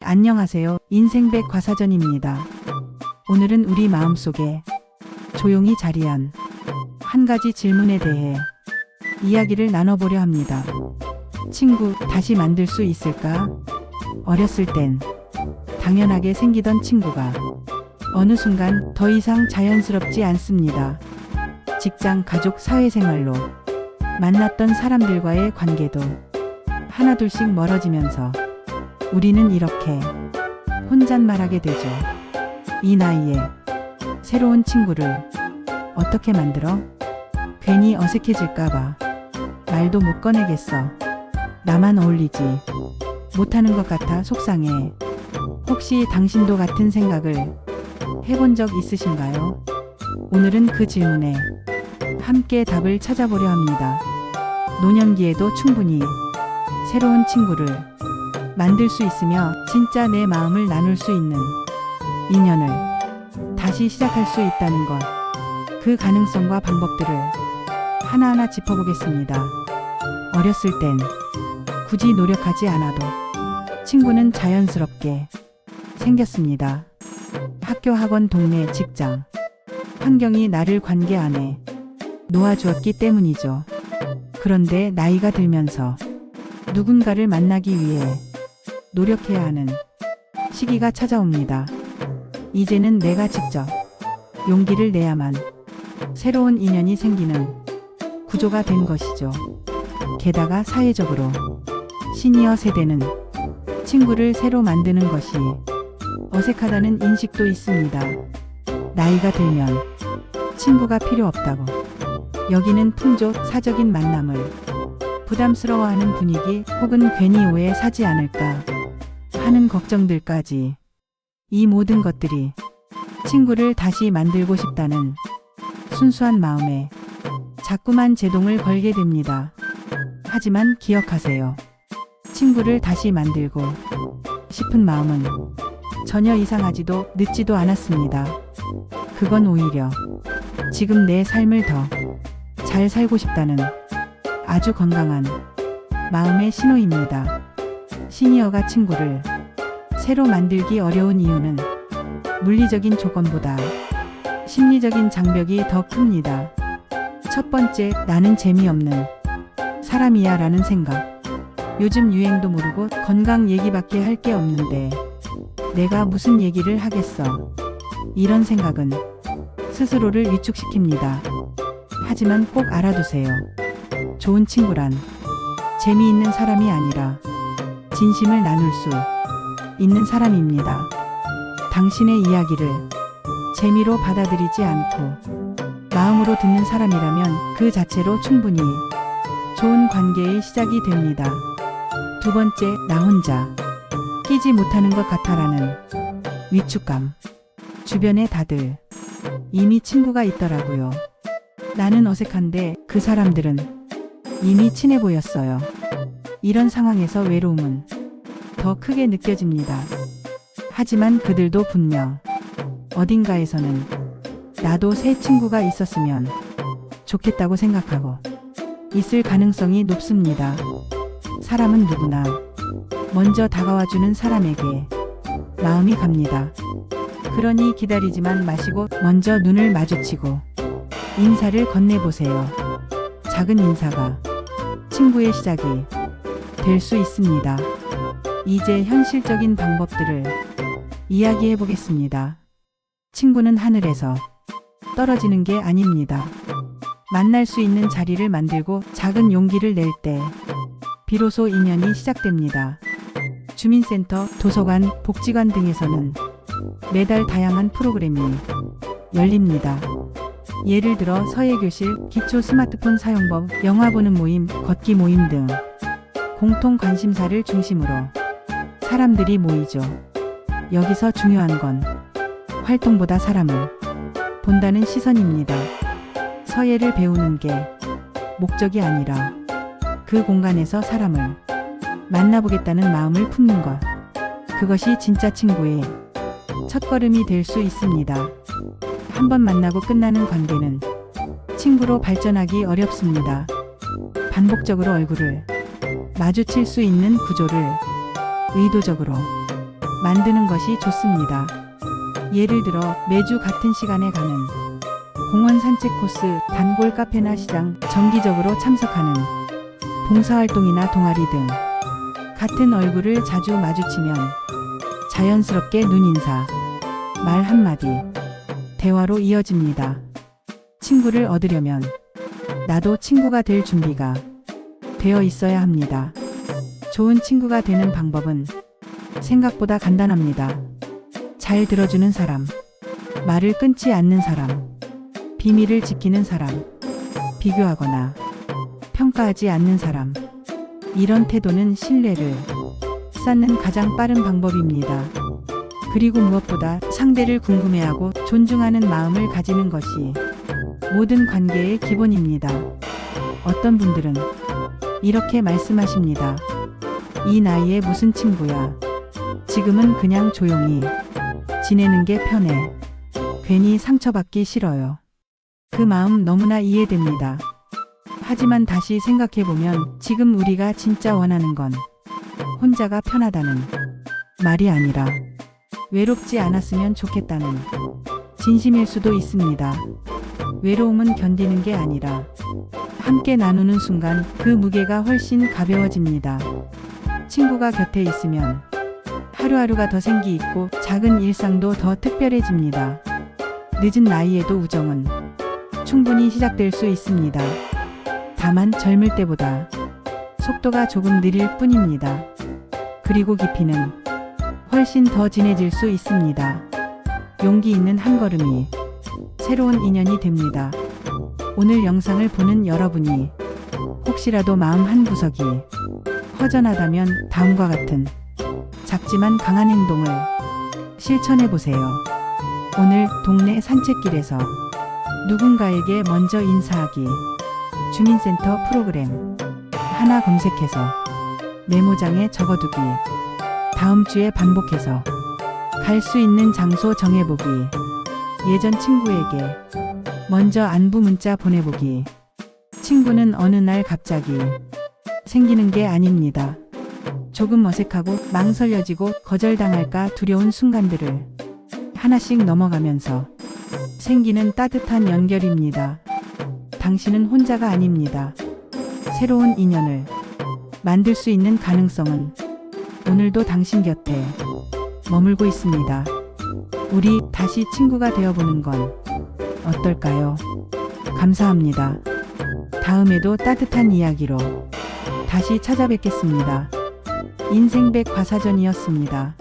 안녕하세요. 인생백 과사전입니다. 오늘은 우리 마음속에 조용히 자리한 한 가지 질문에 대해 이야기를 나눠보려 합니다. 친구 다시 만들 수 있을까? 어렸을 땐 당연하게 생기던 친구가 어느 순간 더 이상 자연스럽지 않습니다. 직장, 가족, 사회생활로 만났던 사람들과의 관계도 하나둘씩 멀어지면서 우리는 이렇게 혼잣말하게 되죠. 이 나이에 새로운 친구를 어떻게 만들어? 괜히 어색해질까봐 말도 못 꺼내겠어. 나만 어울리지 못하는 것 같아 속상해. 혹시 당신도 같은 생각을 해본 적 있으신가요? 오늘은 그 질문에 함께 답을 찾아보려 합니다. 노년기에도 충분히 새로운 친구를 만들 수 있으며 진짜 내 마음을 나눌 수 있는 인연을 다시 시작할 수 있다는 것, 그 가능성과 방법들을 하나하나 짚어보겠습니다. 어렸을 땐 굳이 노력하지 않아도 친구는 자연스럽게 생겼습니다. 학교, 학원, 동네, 직장, 환경이 나를 관계 안에 놓아주었기 때문이죠. 그런데 나이가 들면서 누군가를 만나기 위해 노력해야 하는 시기가 찾아옵니다. 이제는 내가 직접 용기를 내야만 새로운 인연이 생기는 구조가 된 것이죠. 게다가 사회적으로 시니어 세대는 친구를 새로 만드는 것이 어색하다는 인식도 있습니다. 나이가 들면 친구가 필요 없다고 여기는 풍조, 사적인 만남을 부담스러워하는 분위기, 혹은 괜히 오해 사지 않을까 하는 걱정들까지, 이 모든 것들이 친구를 다시 만들고 싶다는 순수한 마음에 자꾸만 제동을 걸게 됩니다. 하지만 기억하세요. 친구를 다시 만들고 싶은 마음은 전혀 이상하지도 늦지도 않았습니다. 그건 오히려 지금 내 삶을 더 잘 살고 싶다는 아주 건강한 마음의 신호입니다. 시니어가 친구를 새로 만들기 어려운 이유는 물리적인 조건보다 심리적인 장벽이 더 큽니다. 첫 번째, 나는 재미없는 사람이야 라는 생각. 요즘 유행도 모르고 건강 얘기밖에 할 게 없는데 내가 무슨 얘기를 하겠어. 이런 생각은 스스로를 위축시킵니다. 하지만 꼭 알아두세요. 좋은 친구란 재미있는 사람이 아니라 진심을 나눌 수 있는 사람입니다. 당신의 이야기를 재미로 받아들이지 않고 마음으로 듣는 사람이라면 그 자체로 충분히 좋은 관계의 시작이 됩니다. 두 번째, 나 혼자 끼지 못하는 것 같아라는 위축감. 주변에 다들 이미 친구가 있더라고요. 나는 어색한데 그 사람들은 이미 친해 보였어요. 이런 상황에서 외로움은 더 크게 느껴집니다. 하지만 그들도 분명 어딘가에서는 나도 새 친구가 있었으면 좋겠다고 생각하고 있을 가능성이 높습니다. 사람은 누구나 먼저 다가와주는 사람에게 마음이 갑니다. 그러니 기다리지만 마시고 먼저 눈을 마주치고 인사를 건네보세요. 작은 인사가 친구의 시작이 될 수 있습니다. 이제 현실적인 방법들을 이야기해 보겠습니다. 친구는 하늘에서 떨어지는 게 아닙니다. 만날 수 있는 자리를 만들고 작은 용기를 낼 때 비로소 인연이 시작됩니다. 주민센터, 도서관, 복지관 등에서는 매달 다양한 프로그램이 열립니다. 예를 들어 서예교실, 기초 스마트폰 사용법, 영화 보는 모임, 걷기 모임 등 공통 관심사를 중심으로 사람들이 모이죠. 여기서 중요한 건 활동보다 사람을 본다는 시선입니다. 서예를 배우는 게 목적이 아니라 그 공간에서 사람을 만나보겠다는 마음을 품는 것. 그것이 진짜 친구의 첫걸음이 될 수 있습니다. 한번 만나고 끝나는 관계는 친구로 발전하기 어렵습니다. 반복적으로 얼굴을 마주칠 수 있는 구조를 의도적으로 만드는 것이 좋습니다. 예를 들어 매주 같은 시간에 가는 공원 산책 코스, 단골 카페나 시장, 정기적으로 참석하는 봉사활동이나 동아리 등 같은 얼굴을 자주 마주치면 자연스럽게 눈인사, 말 한마디, 대화로 이어집니다. 친구를 얻으려면 나도 친구가 될 준비가 되어 있어야 합니다. 좋은 친구가 되는 방법은 생각보다 간단합니다. 잘 들어주는 사람, 말을 끊지 않는 사람, 비밀을 지키는 사람, 비교하거나 평가하지 않는 사람. 이런 태도는 신뢰를 쌓는 가장 빠른 방법입니다. 그리고 무엇보다 상대를 궁금해하고 존중하는 마음을 가지는 것이 모든 관계의 기본입니다. 어떤 분들은 이렇게 말씀하십니다. 이 나이에 무슨 친구야. 지금은 그냥 조용히 지내는 게 편해. 괜히 상처받기 싫어요. 그 마음 너무나 이해됩니다. 하지만 다시 생각해보면 지금 우리가 진짜 원하는 건 혼자가 편하다는 말이 아니라 외롭지 않았으면 좋겠다는 진심일 수도 있습니다. 외로움은 견디는 게 아니라 함께 나누는 순간 그 무게가 훨씬 가벼워집니다. 친구가 곁에 있으면 하루하루가 더 생기 있고 작은 일상도 더 특별해집니다. 늦은 나이에도 우정은 충분히 시작될 수 있습니다. 다만 젊을 때보다 속도가 조금 느릴 뿐입니다. 그리고 깊이는 훨씬 더 진해질 수 있습니다. 용기 있는 한 걸음이 새로운 인연이 됩니다. 오늘 영상을 보는 여러분이 혹시라도 마음 한 구석이 허전하다면 다음과 같은 작지만 강한 행동을 실천해 보세요. 오늘 동네 산책길에서 누군가에게 먼저 인사하기. 주민센터 프로그램 하나 검색해서 메모장에 적어두기. 다음 주에 반복해서 갈 수 있는 장소 정해보기. 예전 친구에게 먼저 안부 문자 보내보기. 친구는 어느 날 갑자기 생기는 게 아닙니다. 조금 어색하고 망설여지고 거절당할까 두려운 순간들을 하나씩 넘어가면서 생기는 따뜻한 연결입니다. 당신은 혼자가 아닙니다. 새로운 인연을 만들 수 있는 가능성은 오늘도 당신 곁에 머물고 있습니다. 우리 다시 친구가 되어보는 건 어떨까요? 감사합니다. 다음에도 따뜻한 이야기로 다시 찾아뵙겠습니다. 인생백 과사전이었습니다.